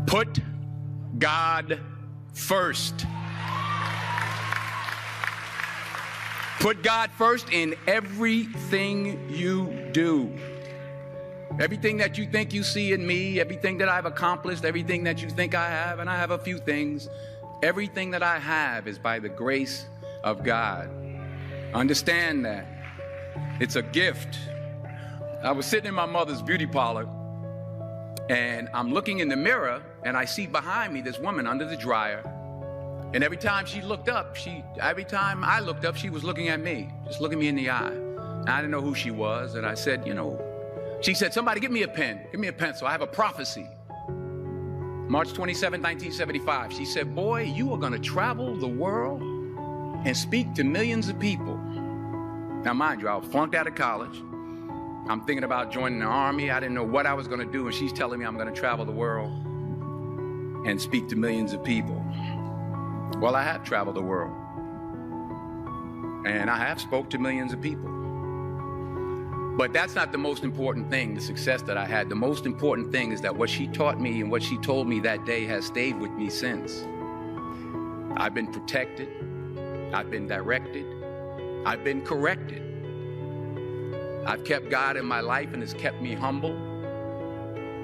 Put God first. Put God first in everything you do. Everything that you think you see in me, everything that I've accomplished, everything that you think I have, and I have a few things, everything that I have is by the grace of God. Understand that. It's a gift. I was sitting in my mother's beauty parlor, and I'm looking in the mirror, and I see behind me this woman under the dryer. And every time I looked up, she was looking at me, just looking me in the eye. And I didn't know who she was, and I said, she said, somebody give me a pen. Give me a pencil. I have a prophecy. March 27, 1975. She said, boy, you are going to travel the world and speak to millions of people. Now, mind you, I was flunked out of college. I'm thinking about joining the army. I didn't know what I was going to do. And she's telling me I'm going to travel the world and speak to millions of people. Well, I have traveled the world. And I have spoke to millions of people. But that's not the most important thing, the success that I had. The most important thing is that what she taught me and what she told me that day has stayed with me since. I've been protected. I've been directed. I've been corrected. I've kept God in my life and it's kept me humble.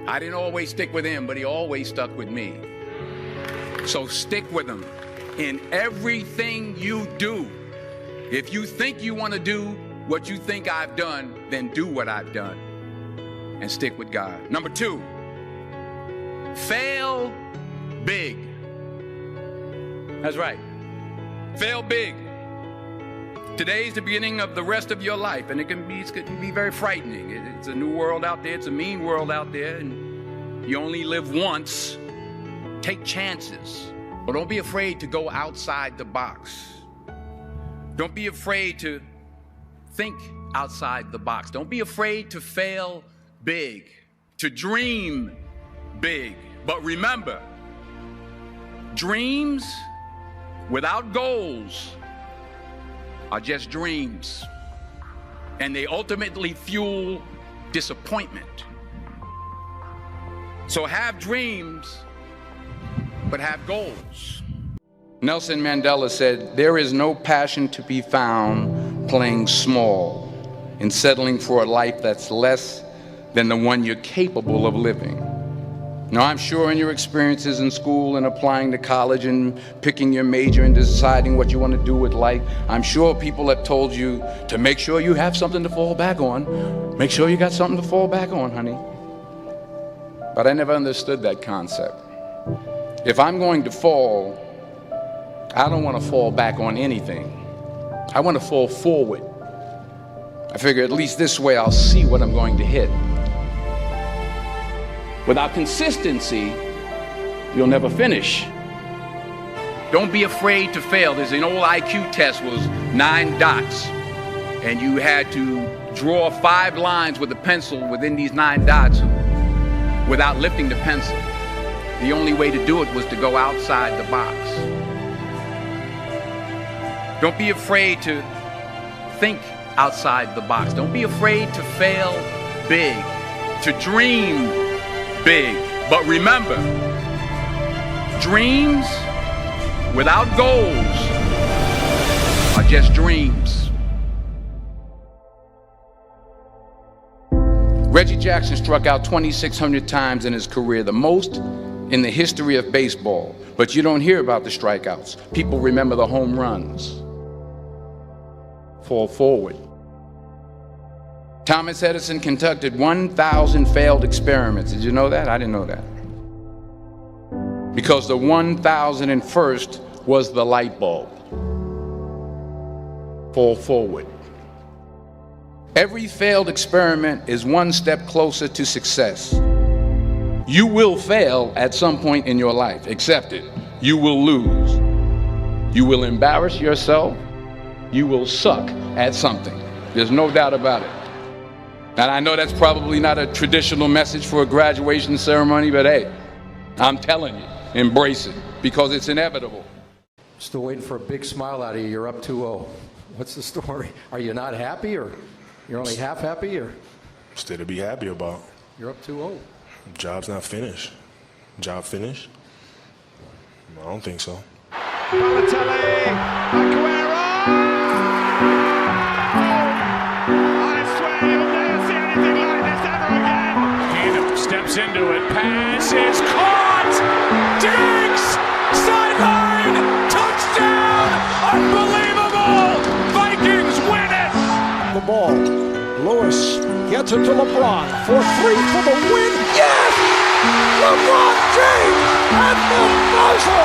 I didn't always stick with him, but he always stuck with me. So stick with him in everything you do. If you think you want to do what you think I've done, then do what I've done and stick with God. Number 2, fail big. That's right. Fail big. Today's the beginning of the rest of your life, and it can be very frightening. It's a new world out there. It's a mean world out there, and you only live once. Take chances, but don't be afraid to go outside the box. Don't be afraid to think outside the box. Don't be afraid to fail big, to dream big. But remember, dreams without goals are just dreams, and they ultimately fuel disappointment. So have dreams, but have goals. Nelson Mandela said, there is no passion to be found playing small and settling for a life that's less than the one you're capable of living. Now, I'm sure in your experiences in school and applying to college and picking your major and deciding what you want to do with life, I'm sure people have told you to make sure you have something to fall back on. Make sure you got something to fall back on, honey. But I never understood that concept. If I'm going to fall, I don't want to fall back on anything. I want to fall forward. I figure at least this way I'll see what I'm going to hit. Without consistency, you'll never finish. Don't be afraid to fail. There's an old IQ test was 9 dots, and you had to draw 5 lines with a pencil within these 9 dots without lifting the pencil. The only way to do it was to go outside the box. Don't be afraid to think outside the box. Don't be afraid to fail big, to dream big. But remember, dreams without goals are just dreams. Reggie Jackson struck out 2,600 times in his career, the most in the history of baseball. But you don't hear about the strikeouts. People remember the home runs. Fall forward. Thomas Edison conducted 1,000 failed experiments. Did you know that? I didn't know that. Because the 1,001st was the light bulb. Fall forward. Every failed experiment is one step closer to success. You will fail at some point in your life. Accept it. You will lose. You will embarrass yourself. You will suck at something. There's no doubt about it. And I know that's probably not a traditional message for a graduation ceremony, but hey, I'm telling you, embrace it, because it's inevitable. Still waiting for a big smile out of you. You're up 2-0. What's the story? Are you not happy, or you're only half happy, or? Still to be happy about. You're up 2-0. Job's not finished. Job finished? I don't think so. Balotelli, Aguero! I swear you'll never see anything like this ever again. Keenum steps into it, pass is caught! Diggs! Sideline! Touchdown! Unbelievable! Vikings win it! The ball. Lewis gets it to LeBron for 3 for the win. Yes! LeBron James at the buzzer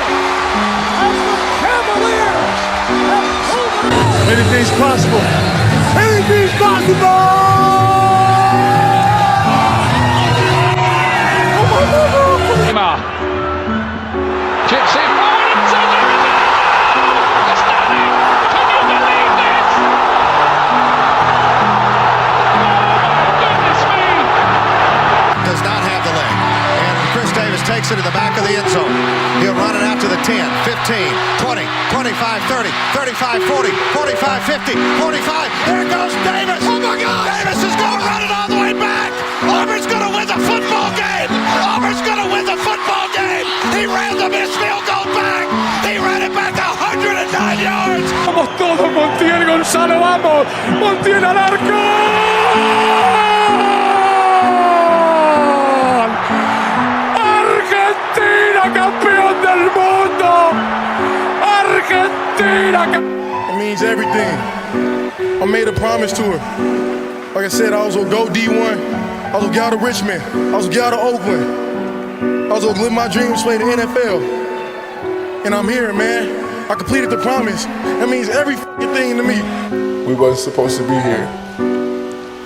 as the Cavaliers have pulled it out. Anything's possible. Anything's possible! Chips in forward and Astounding! Can you believe this? Goodness me! Does not have the leg. And Chris Davis takes it to the back of the end zone. He'll run it out to the 10, 15, 20, 25, 30, 35, 40, 45, 50, 45. There goes Davis. Oh my God! Davis is going to run it all the way back. Auburn's going to win the football game. Auburn's going to win the football game. He ran the missed field goal back. He ran it back 109 yards. Vamos todos, Montiel, Gonzalo, vamos. Montiel al arco. Argentina, campeón del mundo. Argentina. It means everything. I made a promise to her. Like I said, I was gonna go D1. I was gonna get out of Richmond. I was gonna get out of Oakland. I was gonna live my dream to play the NFL. And I'm here, man. I completed the promise. That means every fucking thing to me. We wasn't supposed to be here.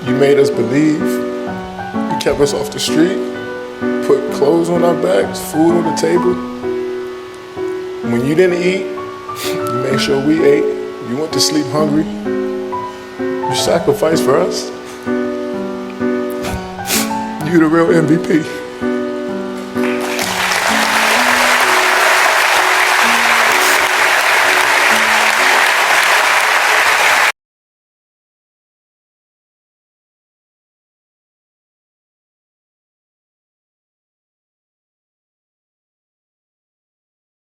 You made us believe. You kept us off the street, put clothes on our backs, food on the table. When you didn't eat, you made sure we ate. You went to sleep hungry. You sacrificed for us. You the real MVP.